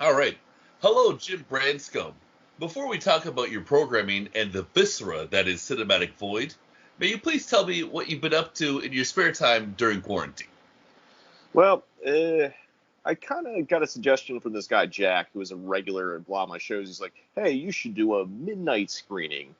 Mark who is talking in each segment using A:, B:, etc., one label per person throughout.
A: All right. Hello, Jim Branscome. Before we talk about your programming and the viscera that is Cinematic Void, may you please tell me what you've been up to in your spare time during quarantine?
B: Well, I kind of got a suggestion from this guy Jack, who is a regular at a lot of my shows. He's like, "Hey, you should do a midnight screening,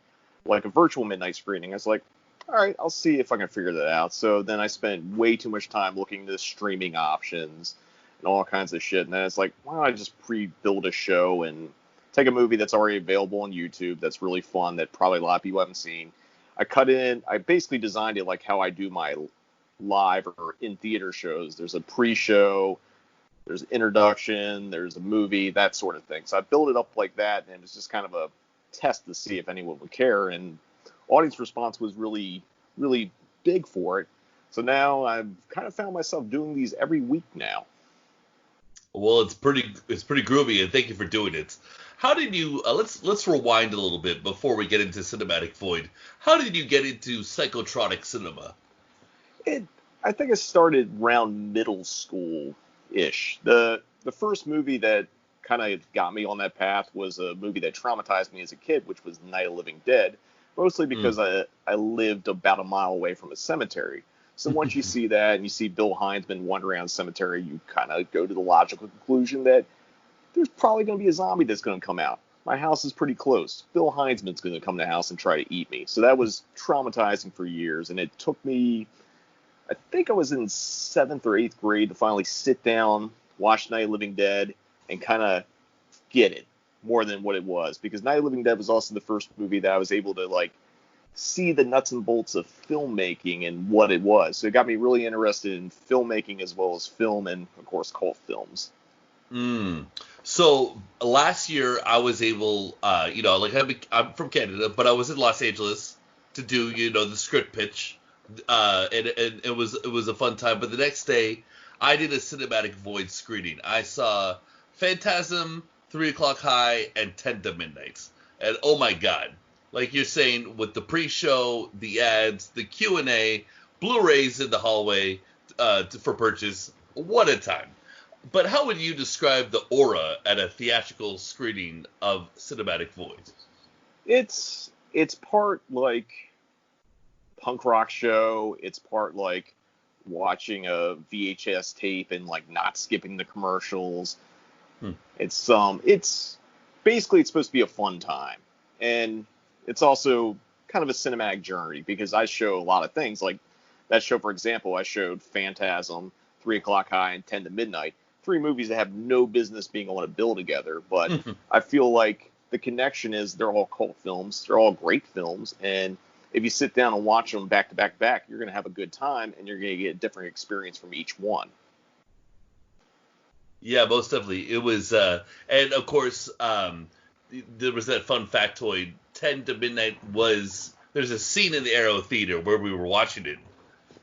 B: like a virtual midnight screening." I was like, "All right, I'll see if I can figure that out." So then I spent way too much time looking into streaming options and all kinds of shit. And then it's like, why don't I just pre-build a show and take a movie that's already available on YouTube that's really fun that probably a lot of people haven't seen. I basically designed it like how I do my live or in theater shows. There's a pre-show, there's an introduction, there's a movie, that sort of thing. So I built it up like that, and it was just kind of a test to see if anyone would care. And audience response was really, really big for it. So now I've kind of found myself doing these every week now.
A: Well, it's pretty groovy, and thank you for doing it. How did you? Let's rewind a little bit before we get into Cinematic Void. How did you get into psychotronic cinema?
B: It, I think it started around middle school ish. The first movie that kind of got me on that path was a movie that traumatized me as a kid, which was Night of the Living Dead, mostly because I lived about a mile away from a cemetery. So once you see that and you see Bill Heinzman wander around the cemetery, you kind of go to the logical conclusion that there's probably going to be a zombie that's going to come out. My house is pretty close. Bill Heinzman's going to come to the house and try to eat me. So that was traumatizing for years, and it took me, I think I was in seventh or eighth grade, to finally sit down, watch Night of the Living Dead, and kind of get it more than what it was. Because Night of the Living Dead was also the first movie that I was able to see the nuts and bolts of filmmaking and what it was. So it got me really interested in filmmaking as well as film and, of course, cult films.
A: Mm. So last year I was able, I'm from Canada, but I was in Los Angeles to do, the script pitch, and it was a fun time. But the next day, I did a Cinematic Void screening. I saw Phantasm, 3 o'clock High, and 10 to Midnight, and oh my god, like you're saying, with the pre-show, the ads, the Q&A, Blu-rays in the hallway for purchase, what a time. But how would you describe the aura at a theatrical screening of Cinematic Void?
B: It's part like punk rock show. It's part like watching a VHS tape and not skipping the commercials.
A: Hmm.
B: It's basically it's supposed to be a fun time, and it's also kind of a cinematic journey because I show a lot of things like that show. For example, I showed Phantasm, 3 o'clock High, and 10 to Midnight. Three movies that have no business being on a bill together, but I feel like the connection is they're all cult films. They're all great films, and if you sit down and watch them back to back to back, you're going to have a good time, and you're going to get a different experience from each one.
A: Yeah, most definitely. It was, and of course, there was that fun factoid. 10 to Midnight there's a scene in the Arrow Theater where we were watching it.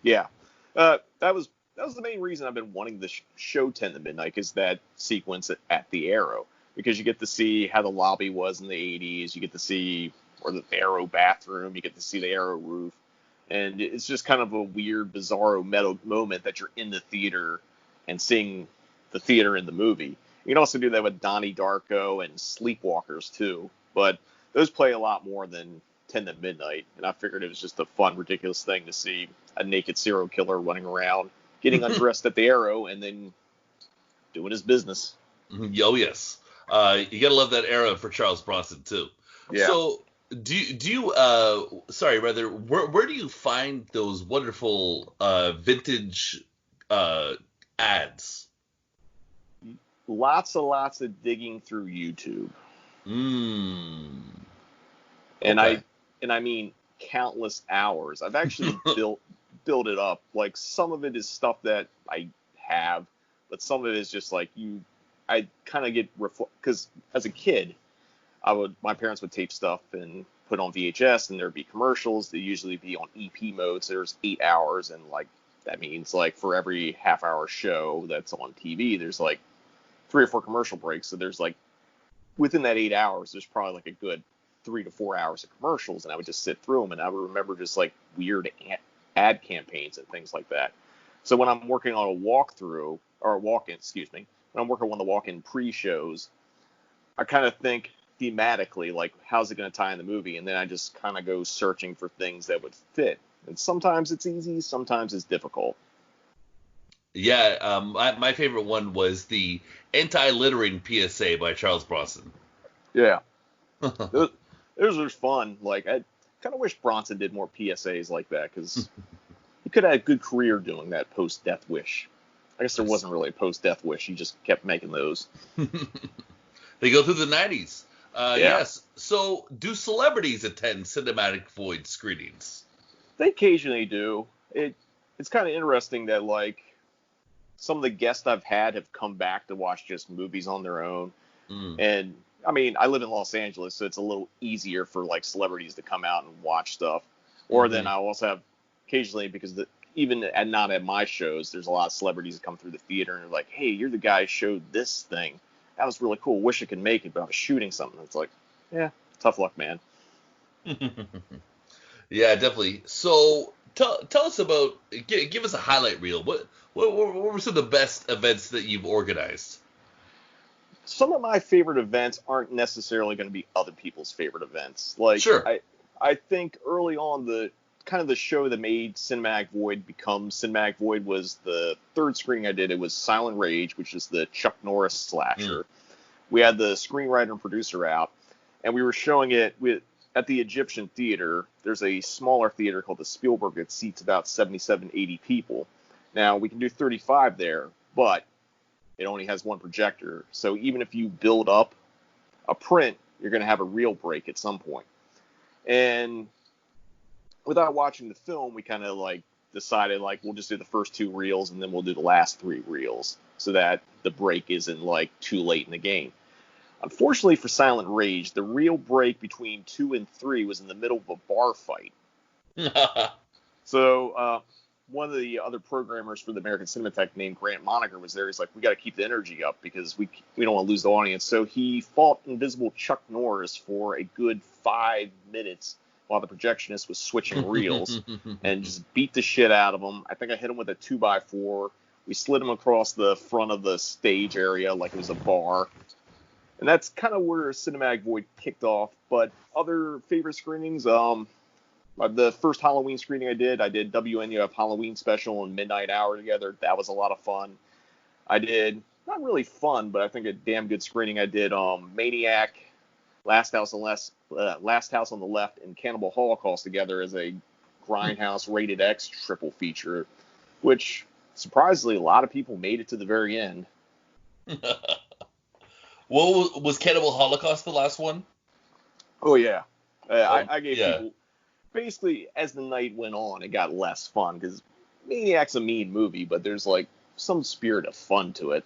B: Yeah, that was the main reason I've been wanting the show 10 to Midnight, is that sequence at the Arrow, because you get to see how the lobby was in the 80s. You get to see or the Arrow bathroom. You get to see the Arrow roof, and it's just kind of a weird, bizarro moment that you're in the theater and seeing the theater in the movie. You can also do that with Donnie Darko and Sleepwalkers too, but those play a lot more than 10 to Midnight, and I figured it was just a fun, ridiculous thing to see a naked serial killer running around, getting undressed at the Arrow, and then doing his business.
A: Oh, yes. You gotta love that era for Charles Bronson, too.
B: Yeah.
A: So, where do you find those wonderful vintage ads?
B: Lots of digging through YouTube.
A: Mm.
B: And
A: Okay.
B: I mean countless hours. I've actually built it up. Like, some of it is stuff that I have, but some of it is just I kind of get because as a kid, my parents would tape stuff and put on VHS, and there'd be commercials. They usually be on EP mode, so there's 8 hours, and that means for every half-hour show that's on TV, there's 3 or 4 commercial breaks. So there's within that 8 hours, there's probably a good 3 to 4 hours of commercials, and I would just sit through them, and I would remember just weird ad campaigns and things like that. So when I'm working on a walkthrough or a walk-in, excuse me, when when I'm working on the walk-in pre-shows, I kind of think thematically, like, how's it going to tie in the movie? And then I just kind of go searching for things that would fit. And sometimes it's easy, sometimes it's difficult.
A: Yeah, my favorite one was the anti-littering PSA by Charles Bronson.
B: Yeah. Those are fun. Like, I kind of wish Bronson did more PSAs like that, because he could have had a good career doing that post-death wish. I guess there wasn't really a post-death wish. He just kept making those.
A: They go through the 90s.
B: Yeah.
A: Yes. So, do celebrities attend Cinematic Void screenings?
B: They occasionally do. It's kind of interesting that, like, some of the guests I've had have come back to watch just movies on their own. And, I mean, I live in Los Angeles, so it's a little easier for, like, celebrities to come out and watch stuff. Or then I also have occasionally, because even not at my shows, there's a lot of celebrities that come through the theater and are like, hey, you're the guy who showed this thing. That was really cool. Wish I could make it, but I was shooting something. It's like, yeah, tough luck, man.
A: Yeah, definitely. So tell us about, give us a highlight reel. What were some of the best events that you've organized?
B: Some of my favorite events aren't necessarily going to be other people's favorite events. Like,
A: sure.
B: I think early on, the show that made Cinematic Void become Cinematic Void was the third screening I did. It was Silent Rage, which is the Chuck Norris slasher. We had the screenwriter and producer out, and we were showing it at the Egyptian Theater. There's a smaller theater called the Spielberg that seats about 77, 80 people. Now, we can do 35 there, but it only has one projector. So even if you build up a print, you're going to have a reel break at some point. And without watching the film, we kind of like decided, like, we'll just do the first 2 reels and then we'll do the last 3 reels so that the break isn't like too late in the game. Unfortunately for Silent Rage, the reel break between 2 and 3 was in the middle of a bar fight. So one of the other programmers for the American Cinematheque named Grant Moniker was there. He's like, we got to keep the energy up because we don't want to lose the audience. So he fought Invisible Chuck Norris for a good 5 minutes while the projectionist was switching reels and just beat the shit out of him. I think I hit him with a 2x4. We slid him across the front of the stage area like it was a bar. And that's kind of where Cinematic Void kicked off. But other favorite screenings, the first Halloween screening I did WNUF Halloween Special and Midnight Hour together. That was a lot of fun. I did, not really fun, but I think a damn good screening. I did Maniac, Last House on the Left, and Cannibal Holocaust together as a Grindhouse Rated X triple feature, which surprisingly a lot of people made it to the very end.
A: Well, was Cannibal Holocaust the last one?
B: Oh yeah, I gave people, basically as the night went on, it got less fun because Maniac's a mean movie, but there's like some spirit of fun to it.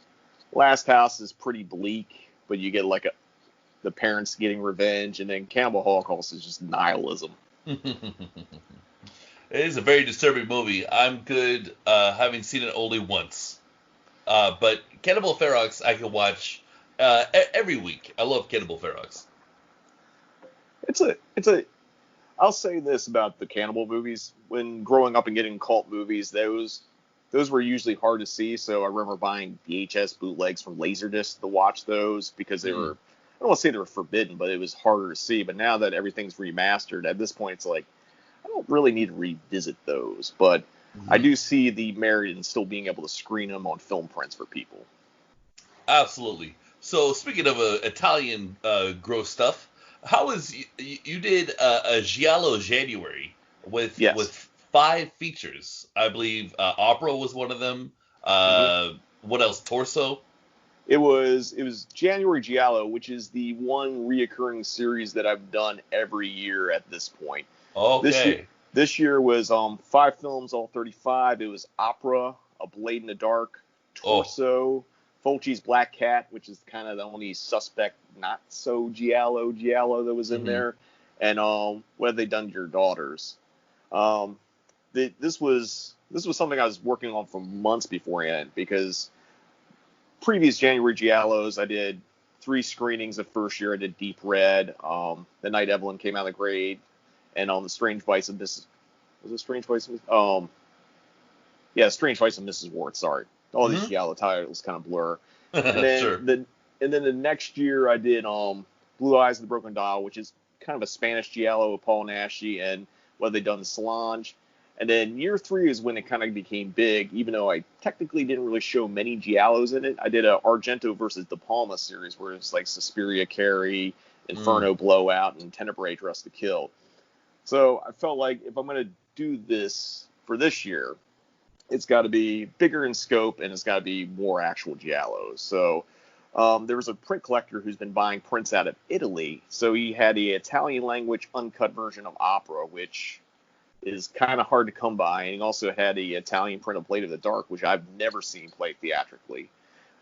B: Last House is pretty bleak, but you get like the parents getting revenge, and then Cannibal Holocaust is just nihilism.
A: It is a very disturbing movie. I'm good having seen it only once. But Cannibal Ferox I can watch every week. I love Cannibal Ferox.
B: I'll say this about the cannibal movies. When growing up and getting cult movies, those were usually hard to see. So I remember buying VHS bootlegs from Laserdisc to watch those because they were, I don't want to say they were forbidden, but it was harder to see. But now that everything's remastered, at this point, it's like, I don't really need to revisit those. But I do see the merit in still being able to screen them on film prints for people.
A: Absolutely. So speaking of Italian gross stuff, how was you did a Giallo January with 5 features? I believe Opera was one of them. What else? Torso.
B: It was January Giallo, which is the one reoccurring series that I've done every year at this point.
A: Okay.
B: This year was 5 films, all 35. It was Opera, A Blade in the Dark, Torso, Fulci's Black Cat, which is kind of the only suspect not so Giallo that was in there, and What Have They Done to Your Daughters? This was something I was working on for months beforehand, because previous January Giallos, I did 3 screenings the first year. I did Deep Red, The Night Evelyn Came Out of the Grave, and on The Strange Vice of Mrs. Was it Strange Vice of Strange Vice of Mrs. Ward, sorry. All these Giallo titles kind of blur. And then
A: Sure.
B: the next year I did Blue Eyes of the Broken Doll, which is kind of a Spanish giallo with Paul Naschy and what they done Solange. And then year 3 is when it kind of became big, even though I technically didn't really show many giallos in it. I did a Argento versus De Palma series where it's like Suspiria, Carrie, Inferno, Blowout, and Tenebrae, Dress to Kill. So I felt like if I'm going to do this for this year, it's got to be bigger in scope and it's got to be more actual giallos. So there was a print collector who's been buying prints out of Italy. So he had the Italian language uncut version of Opera, which is kind of hard to come by. And he also had the Italian print of Blade of the Dark, which I've never seen played theatrically.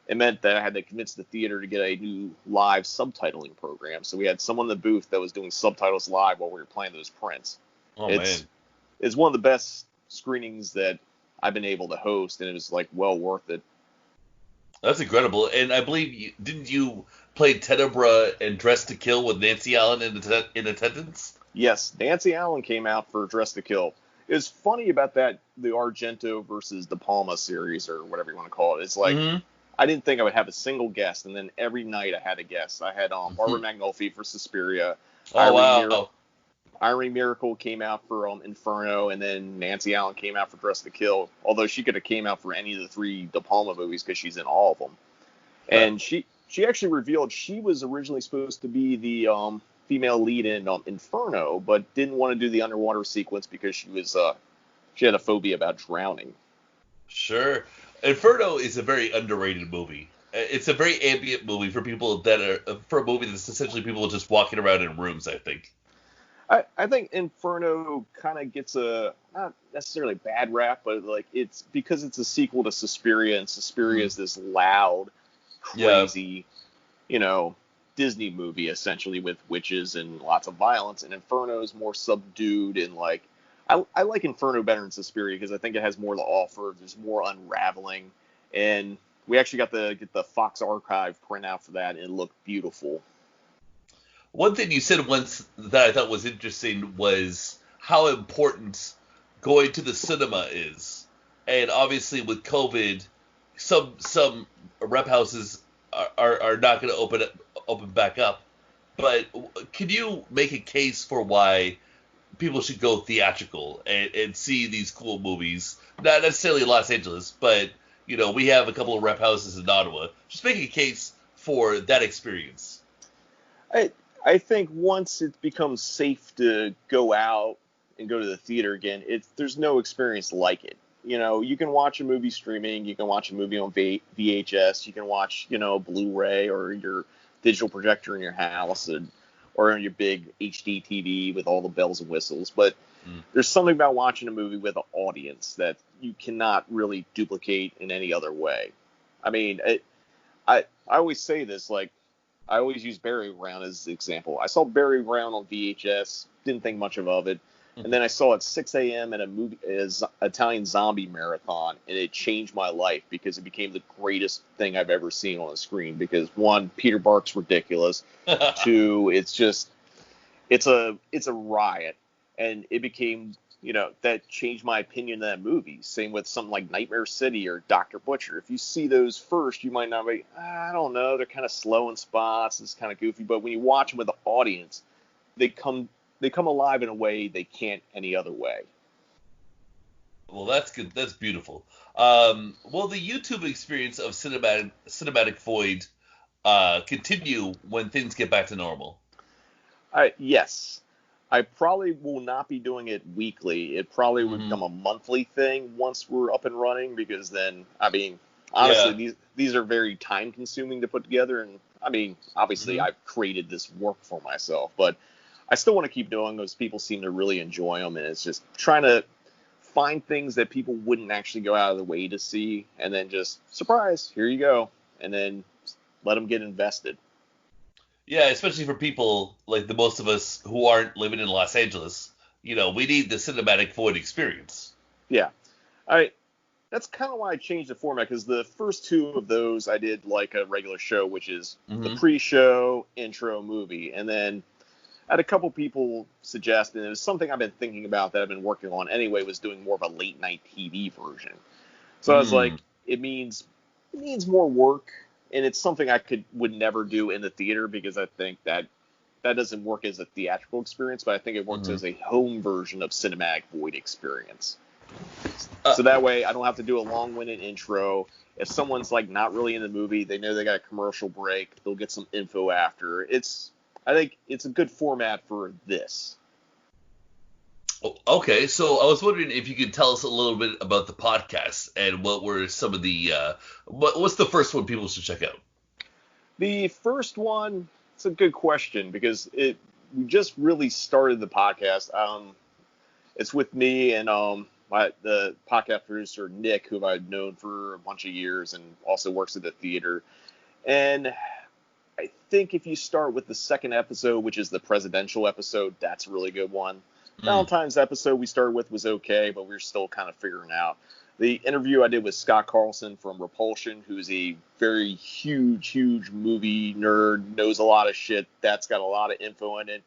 B: It meant that I had to convince the theater to get a new live subtitling program. So we had someone in the booth that was doing subtitles live while we were playing those prints.
A: Oh,
B: it's
A: man.
B: it's one of the best screenings that I've been able to host, and it was like well worth it.
A: That's incredible. And I believe didn't you play Tenebra and Dress to Kill with Nancy Allen in attendance?
B: Yes, Nancy Allen came out for Dress to Kill. It's funny about that, the Argento versus De Palma series, or whatever you want to call it. It's like,
A: Mm-hmm.
B: I didn't think I would have a single guest, and then every night I had a guest. I had Barbara Magnolfi for Suspiria.
A: Oh, wow.
B: Irene Miracle came out for Inferno, and then Nancy Allen came out for Dress to Kill. Although she could have came out for any of the 3 De Palma movies because she's in all of them. And she actually revealed she was originally supposed to be the female lead in Inferno, but didn't want to do the underwater sequence because she had a phobia about drowning.
A: Sure. Inferno is a very underrated movie. It's a very ambient movie for for a movie that's essentially people just walking around in rooms, I think.
B: I think Inferno kind of gets a not necessarily bad rap, but like it's because it's a sequel to Suspiria, and Suspiria is this loud,
A: Yeah.
B: crazy, Disney movie essentially with witches and lots of violence, and Inferno is more subdued and like I like Inferno better than Suspiria because I think it has more to offer. There's more unraveling, and we actually got to get the Fox Archive printout for that, and it looked beautiful.
A: One thing you said once that I thought was interesting was how important going to the cinema is. And obviously with COVID, some rep houses are not going to open back up. But can you make a case for why people should go theatrical and see these cool movies? Not necessarily Los Angeles, but we have a couple of rep houses in Ottawa. Just make a case for that experience.
B: I think once it becomes safe to go out and go to the theater again, there's no experience like it. You can watch a movie streaming, you can watch a movie on VHS, you can watch, Blu-ray or your digital projector in your house, or on your big HD TV with all the bells and whistles. But there's something about watching a movie with an audience that you cannot really duplicate in any other way. I mean, I always say this, like, I always use Barry Brown as an example. I saw Barry Brown on VHS, didn't think much of it, and then I saw it at 6 a.m. at Italian zombie marathon, and it changed my life because it became the greatest thing I've ever seen on a screen. Because 1, Peter Bark's ridiculous. 2, it's a riot, and it became that changed my opinion of that movie. Same with something like Nightmare City or Dr. Butcher. If you see those first, you might not be, I don't know, they're kind of slow in spots, it's kind of goofy. But when you watch them with the audience, they come alive in a way they can't any other way.
A: Well, that's good. That's beautiful. Will the YouTube experience of Cinematic Void continue when things get back to normal?
B: Yes. I probably will not be doing it weekly. It probably would become a monthly thing once we're up and running, because then, honestly, these are very time consuming to put together. And obviously I've created this work for myself, but I still want to keep doing those. People seem to really enjoy them, and it's just trying to find things that people wouldn't actually go out of the way to see, and then just surprise, here you go, and then let them get invested.
A: Yeah, especially for people like the most of us who aren't living in Los Angeles. We need the Cinematic Void experience.
B: Yeah. That's kind of why I changed the format, because the first 2 of those I did like a regular show, which is the pre-show, intro, movie. And then I had a couple people suggest, and it was something I've been thinking about that I've been working on anyway, was doing more of a late night TV version. So I was like, it means more work, and it's something I would never do in the theater because I think that doesn't work as a theatrical experience, but I think it works as a home version of Cinematic Void experience. So that way I don't have to do a long-winded intro. If someone's like not really in the movie, they know they got a commercial break, they'll get some info after. I think it's a good format for this.
A: Okay, so I was wondering if you could tell us a little bit about the podcast and what were some of the what's the first one people should check out?
B: The first one, it's a good question because we just really started the podcast. It's with me and the podcast producer Nick, who I've known for a bunch of years and also works at the theater. And I think if you start with the second episode, which is the presidential episode, that's a really good one. Valentine's episode we started with was okay, but we were still kind of figuring out. The interview I did with Scott Carlson from Repulsion, who's a very huge movie nerd, knows a lot of shit. That's got a lot of info in it,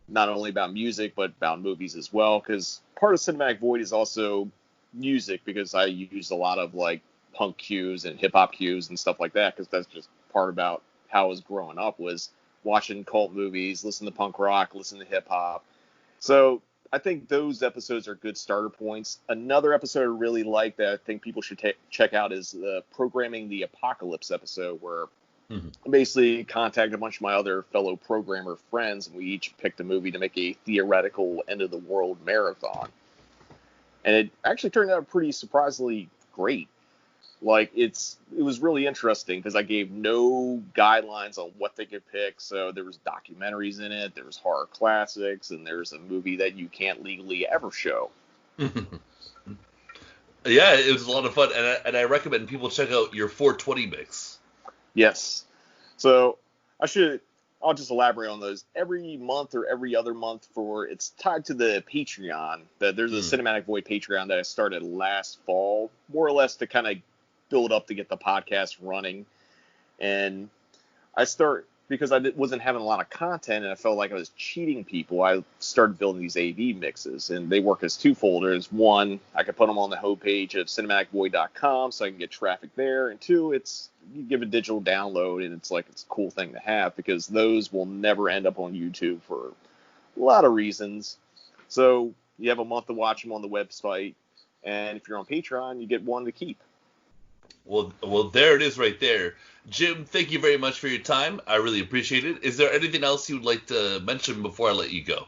B: not only about music, but about movies as well, because part of Cinematic Void is also music, because I use a lot of like punk cues and hip-hop cues and stuff like that, because that's just part about how I was growing up, was watching cult movies, listen to punk rock, listen to hip-hop. So I think those episodes are good starter points. Another episode I really like that I think people should check out is the Programming the Apocalypse episode, where I basically contacted a bunch of my other fellow programmer friends, and we each picked a movie to make a theoretical end-of-the-world marathon. And it actually turned out pretty surprisingly great. Like, it was really interesting because I gave no guidelines on what they could pick. So there was documentaries in it, there was horror classics, and there's a movie that you can't legally ever show.
A: Yeah, it was a lot of fun, and I recommend people check out your 420 mix.
B: Yes. So I'll just elaborate on those. Every month or every other month, it's tied to the Patreon. There's a Cinematic Void Patreon that I started last fall, more or less to kind of build up to get the podcast running. And because I wasn't having a lot of content and I felt like I was cheating people, I started building these AV mixes, and they work as two folders. One, I could put them on the homepage of cinematicvoid.com so I can get traffic there. And two, you give a digital download, and it's a cool thing to have, because those will never end up on YouTube for a lot of reasons. So you have a month to watch them on the website, and if you're on Patreon, you get one to keep.
A: Well, there it is right there. Jim, thank you very much for your time. I really appreciate it. Is there anything else you would like to mention before I let you go?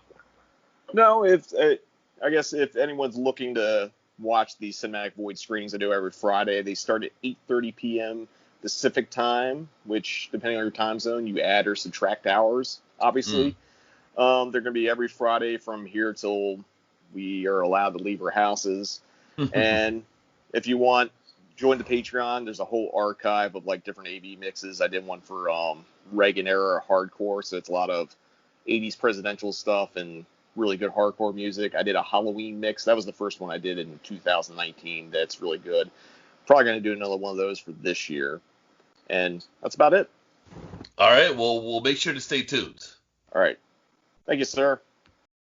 B: No, I guess if anyone's looking to watch the Cinematic Void screenings I do every Friday, they start at 8:30 p.m. Pacific time, which, depending on your time zone, you add or subtract hours, obviously. They're going to be every Friday from here till we are allowed to leave our houses. And if you want, join the Patreon. There's a whole archive of different AV mixes. I did one for Reagan era hardcore, so it's a lot of 80s presidential stuff and really good hardcore music. I did a Halloween mix. That was the first one I did in 2019. That's really good. Probably going to do another one of those for this year. And that's about it.
A: All right. Well, we'll make sure to stay tuned.
B: All right. Thank you, sir.